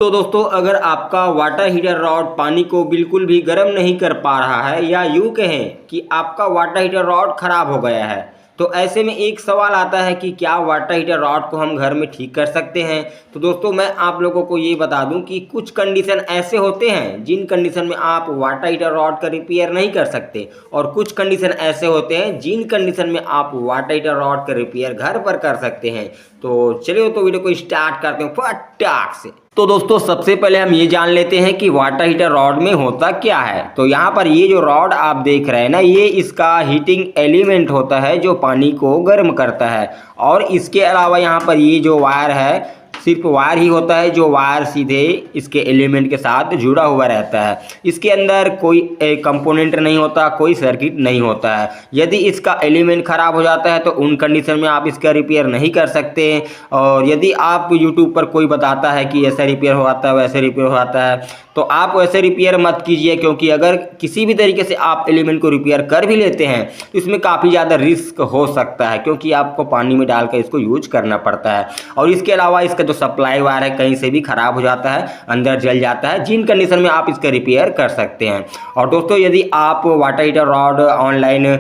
तो दोस्तों अगर आपका वाटर हीटर रॉड पानी को बिल्कुल भी गर्म नहीं कर पा रहा है या यूं कहें कि आपका वाटर हीटर रॉड खराब हो गया है, तो ऐसे में एक सवाल आता है कि क्या वाटर हीटर रॉड को हम घर में ठीक कर सकते हैं। तो दोस्तों मैं आप लोगों को ये बता दूं कि कुछ कंडीशन ऐसे होते हैं जिन कंडीशन में आप वाटर हीटर रॉड का रिपेयर नहीं कर सकते, और कुछ कंडीशन ऐसे होते हैं जिन कंडीशन में आप वाटर हीटर रॉड का रिपेयर घर पर कर सकते हैं। तो चलिए तो वीडियो को स्टार्ट करते हैं फटाक से। तो दोस्तों सबसे पहले हम ये जान लेते हैं कि वाटर हीटर रॉड में होता क्या है। तो यहाँ पर ये जो रॉड आप देख रहे हैं ना, ये इसका हीटिंग एलिमेंट होता है जो पानी को गर्म करता है। और इसके अलावा यहाँ पर ये जो वायर है, सिर्फ वायर ही होता है जो वायर सीधे इसके एलिमेंट के साथ जुड़ा हुआ रहता है। इसके अंदर कोई कंपोनेंट नहीं होता, कोई सर्किट नहीं होता है। यदि इसका एलिमेंट खराब हो जाता है तो उन कंडीशन में आप इसका रिपेयर नहीं कर सकते। और यदि आप यूट्यूब पर कोई बताता है कि ऐसा रिपेयर हो जाता है वैसे रिपेयर हो जाता है, तो आप वैसे रिपेयर मत कीजिए, क्योंकि अगर किसी भी तरीके से आप एलिमेंट को रिपेयर कर भी लेते हैं तो इसमें काफ़ी ज़्यादा रिस्क हो सकता है, क्योंकि आपको पानी में डालकर इसको यूज करना पड़ता है। और इसके अलावा इसका जो सप्लाई वायर है कहीं से भी खराब हो जाता है, अंदर जल जाता है, जिन कंडीशन में आप इसका रिपेयर कर सकते हैं। और दोस्तों यदि आप water heater rod online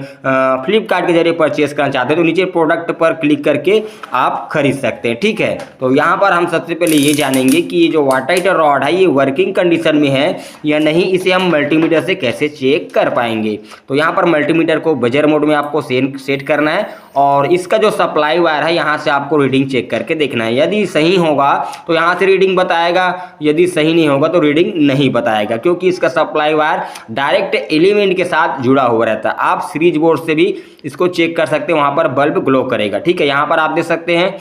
Flipkart के जरिए परचेस करना चाहते हैं तो नीचे प्रोडक्ट पर क्लिक करके आप खरीद सकते हैं, ठीक है। तो यहाँ पर हम सबसे पहले ये जानेंगे कि ये जो वाटर हीटर रॉड है ये वर्किंग कंडीशन में है या नहीं, इसे हम मल्टीमीटर से कैसे चेक कर पाएंगे। तो यहाँ पर मल्टीमीटर को बजर मोड में आपको सेट करना है, और इसका जो सप्लाई वायर है यहाँ से आपको रीडिंग चेक करके देखना है। यदि सही होगा तो यहाँ से रीडिंग बताएगा, यदि सही नहीं होगा तो रीडिंग नहीं बताएगा, क्योंकि इसका सप्लाई वायर डायरेक्ट एलिमेंट के साथ जुड़ा हुआ रहता है। आप सीरीज बोर्ड से भी इसको चेक कर सकते हैं, वहाँ पर बल्ब ग्लो करेगा, ठीक है। यहाँ पर आप देख सकते हैं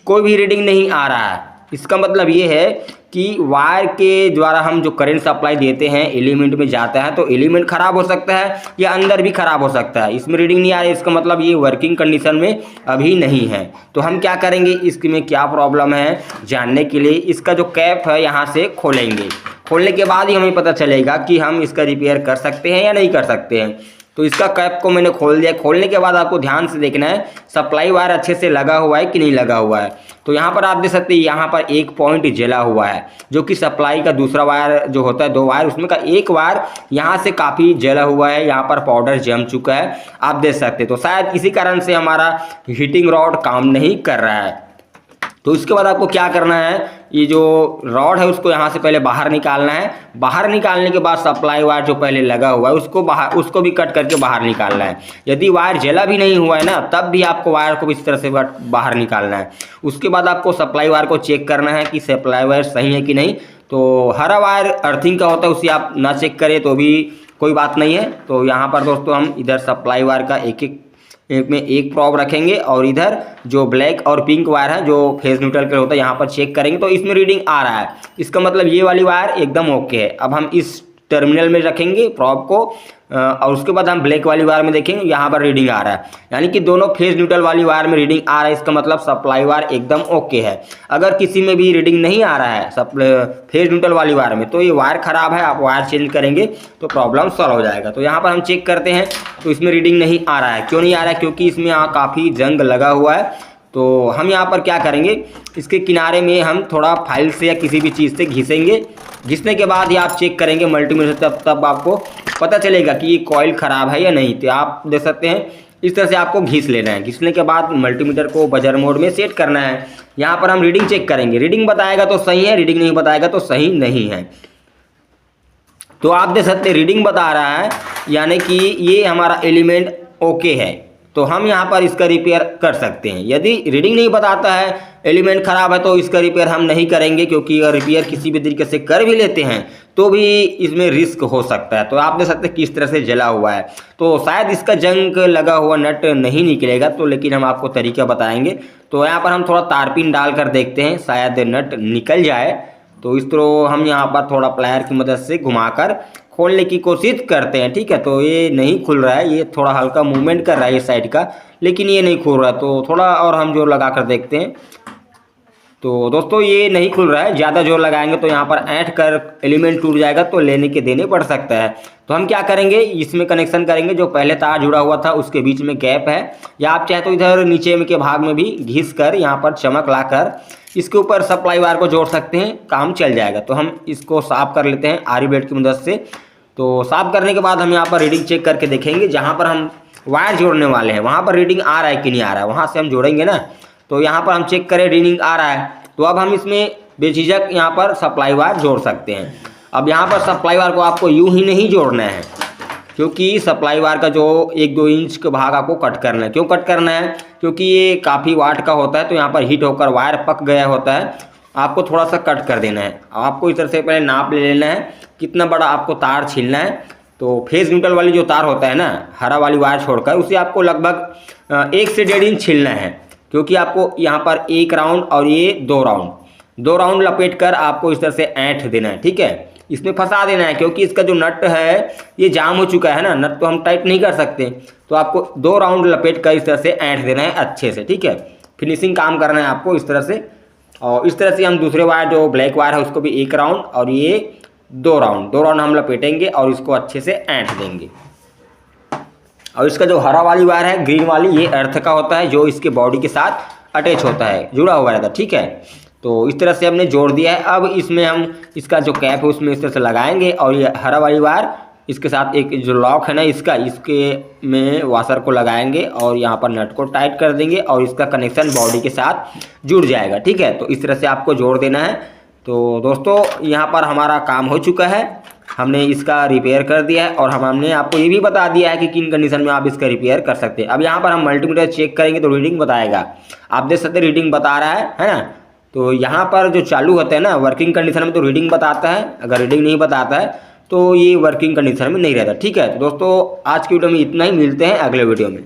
कोई भी रीडिंग नहीं आ रहा है। इसका मतलब ये है कि वायर के द्वारा हम जो करंट सप्लाई देते हैं एलिमेंट में जाता है, तो एलिमेंट खराब हो सकता है या अंदर भी खराब हो सकता है। इसमें रीडिंग नहीं आ रही, इसका मतलब ये वर्किंग कंडीशन में अभी नहीं है। तो हम क्या करेंगे, इसमें क्या प्रॉब्लम है जानने के लिए इसका जो कैप है यहाँ से खोलेंगे। खोलने के बाद ही हमें पता चलेगा कि हम इसका रिपेयर कर सकते हैं या नहीं कर सकते हैं। तो इसका कैप को मैंने खोल दिया। खोलने के बाद आपको ध्यान से देखना है सप्लाई वायर अच्छे से लगा हुआ है कि नहीं लगा हुआ है। तो यहाँ पर आप देख सकते हैं यहाँ पर एक पॉइंट जला हुआ है, जो कि सप्लाई का दूसरा वायर जो होता है, दो वायर, उसमें का एक वायर यहाँ से काफ़ी जला हुआ है, यहाँ पर पाउडर जम चुका है, आप देख सकते हैं। तो शायद इसी कारण से हमारा हीटिंग रॉड काम नहीं कर रहा है। तो इसके बाद आपको क्या करना है, ये जो रॉड है उसको यहाँ से पहले बाहर निकालना है। बाहर निकालने के बाद सप्लाई वायर जो पहले लगा हुआ है उसको भी कट करके बाहर निकालना है। यदि वायर जला भी नहीं हुआ है ना, तब भी आपको वायर को इस तरह से बाहर निकालना है। उसके बाद आपको सप्लाई वायर को चेक करना है कि सप्लाई वायर सही है कि नहीं। तो हरा वायर अर्थिंग का होता है, उसे आप ना चेक करें तो भी कोई बात नहीं है। तो यहाँ पर दोस्तों हम इधर सप्लाई वायर का एक में एक प्रॉब रखेंगे, और इधर जो ब्लैक और पिंक वायर है जो फेज न्यूट्रल के होता है यहाँ पर चेक करेंगे। तो इसमें रीडिंग आ रहा है, इसका मतलब ये वाली वायर एकदम ओके है। अब हम इस टर्मिनल में रखेंगे प्रॉब को, और उसके बाद हम ब्लैक वाली वायर में देखेंगे यहाँ पर रीडिंग आ रहा है, यानी कि दोनों फेज न्यूट्रल वाली वायर में रीडिंग आ रहा है। इसका मतलब सप्लाई वायर एकदम ओके है। अगर किसी में भी रीडिंग नहीं आ रहा है फेज न्यूट्रल वाली वायर में, तो ये वायर खराब है, आप वायर चेंज करेंगे तो प्रॉब्लम सॉल्व हो जाएगा। तो यहाँ पर हम चेक करते हैं, तो इसमें रीडिंग नहीं आ रहा है। क्यों नहीं आ रहा है, क्योंकि इसमें यहाँ काफ़ी जंग लगा हुआ है। तो हम यहाँ पर क्या करेंगे, इसके किनारे में हम थोड़ा फाइल से या किसी भी चीज़ से घिसेंगे। घिसने के बाद ही आप चेक करेंगे मल्टीमीटर से, तब आपको पता चलेगा कि ये कॉइल ख़राब है या नहीं। तो आप देख सकते हैं इस तरह से आपको घिस लेना है। घिसने के बाद मल्टीमीटर को बजर मोड में सेट करना है। यहाँ पर हम रीडिंग चेक करेंगे, रीडिंग बताएगा तो सही है, रीडिंग नहीं बताएगा तो सही नहीं है। तो आप देख सकते हैं रीडिंग बता रहा है, यानी कि ये हमारा एलिमेंट ओके है, तो हम यहाँ पर इसका रिपेयर कर सकते हैं। यदि रीडिंग नहीं बताता है, एलिमेंट ख़राब है, तो इसका रिपेयर हम नहीं करेंगे, क्योंकि अगर रिपेयर किसी भी तरीके से कर भी लेते हैं तो भी इसमें रिस्क हो सकता है। तो आप देख सकते हैं किस तरह से जला हुआ है। तो शायद इसका जंग लगा हुआ नट नहीं निकलेगा, तो लेकिन हम आपको तरीका बताएंगे। तो यहाँ पर हम थोड़ा तारपीन डालकर देखते हैं, शायद नट निकल जाए। तो इस तरह हम यहाँ पर थोड़ा प्लायर की मदद से घुमाकर खोलने की कोशिश करते हैं, ठीक है। तो ये नहीं खुल रहा है, ये थोड़ा हल्का मूवमेंट कर रहा है इस साइड का, लेकिन ये नहीं खुल रहा है। तो थोड़ा और हम जोर लगा कर देखते हैं। तो दोस्तों ये नहीं खुल रहा है, ज़्यादा जोर लगाएंगे तो यहाँ पर ऐंठ कर एलिमेंट टूट जाएगा, तो लेने के देने पड़ सकता है। तो हम क्या करेंगे, इसमें कनेक्शन करेंगे, जो पहले तार जुड़ा हुआ था उसके बीच में गैप है, या आप चाहे तो इधर नीचे में के भाग में भी घिस कर यहाँ पर चमक ला कर इसके ऊपर सप्लाई वायर को जोड़ सकते हैं, काम चल जाएगा। तो हम इसको साफ़ कर लेते हैं आरी ब्लेड की मदद से। तो साफ़ करने के बाद हम यहाँ पर रीडिंग चेक करके देखेंगे, जहाँ पर हम वायर जोड़ने वाले हैं वहाँ पर रीडिंग आ रहा है कि नहीं आ रहा है, वहाँ से हम जोड़ेंगे ना। तो यहाँ पर हम चेक करें रीडिंग आ रहा है, तो अब हम इसमें बेझिझक यहाँ पर सप्लाई वायर जोड़ सकते हैं। अब यहाँ पर सप्लाई वायर को आपको यूं ही नहीं जोड़ना है, क्योंकि सप्लाई वायर का जो 1-2 इंच का भाग आपको कट करना है। क्यों कट करना है, क्योंकि ये काफ़ी वाट का होता है, तो यहाँ पर हीट होकर वायर पक गया होता है, आपको थोड़ा सा कट कर देना है। आपको इस तरह से पहले नाप ले लेना है कितना बड़ा आपको तार छीलना है। तो फेज न्यूट्रल वाली जो तार होता है ना, हरा वाली वायर छोड़कर, उसे आपको लगभग 1 से 1.5 इंच छीलना है, क्योंकि आपको यहाँ पर 1 राउंड और ये 2 राउंड लपेट कर आपको इस तरह से ऐंठ देना है। ठीक है, इसमें फंसा देना है, क्योंकि इसका जो नट है ये जाम हो चुका है ना, नट तो हम टाइट नहीं कर सकते, तो आपको 2 राउंड लपेट कर इस तरह से ऐंठ देना है अच्छे से। ठीक है, फिनिशिंग काम करना है आपको इस तरह से। और इस तरह से हम दूसरे वायर जो ब्लैक वायर है उसको भी 1 राउंड और ये 2 राउंड हम लपेटेंगे और इसको अच्छे से ऐंठ देंगे। और इसका जो हरा वाली वायर है, ग्रीन वाली, ये अर्थ का होता है, जो इसके बॉडी के साथ अटैच होता है, जुड़ा हुआ रहता है। ठीक है, तो इस तरह से हमने जोड़ दिया है। अब इसमें हम इसका जो कैप है उसमें इस तरह से लगाएंगे, और ये हरा वाली वायर इसके साथ एक जो लॉक है ना इसके में वाशर को लगाएंगे और यहाँ पर नट को टाइट कर देंगे और इसका कनेक्शन बॉडी के साथ जुड़ जाएगा। ठीक है, तो इस तरह से आपको जोड़ देना है। तो दोस्तों यहाँ पर हमारा काम हो चुका है, हमने इसका रिपेयर कर दिया है, और हमने आपको ये भी बता दिया है कि किन कंडीशन में आप इसका रिपेयर कर सकते हैं। अब यहाँ पर हम मल्टीमीटर चेक करेंगे तो रीडिंग बताएगा, आप देख सकते हैं रीडिंग बता रहा है ना। तो यहाँ पर जो चालू होता है ना वर्किंग कंडीशन में तो रीडिंग बताता है, अगर रीडिंग नहीं बताता है तो ये वर्किंग कंडीशन में नहीं रहता। ठीक है, तो दोस्तों आज की वीडियो में इतना ही, मिलते हैं अगले वीडियो में।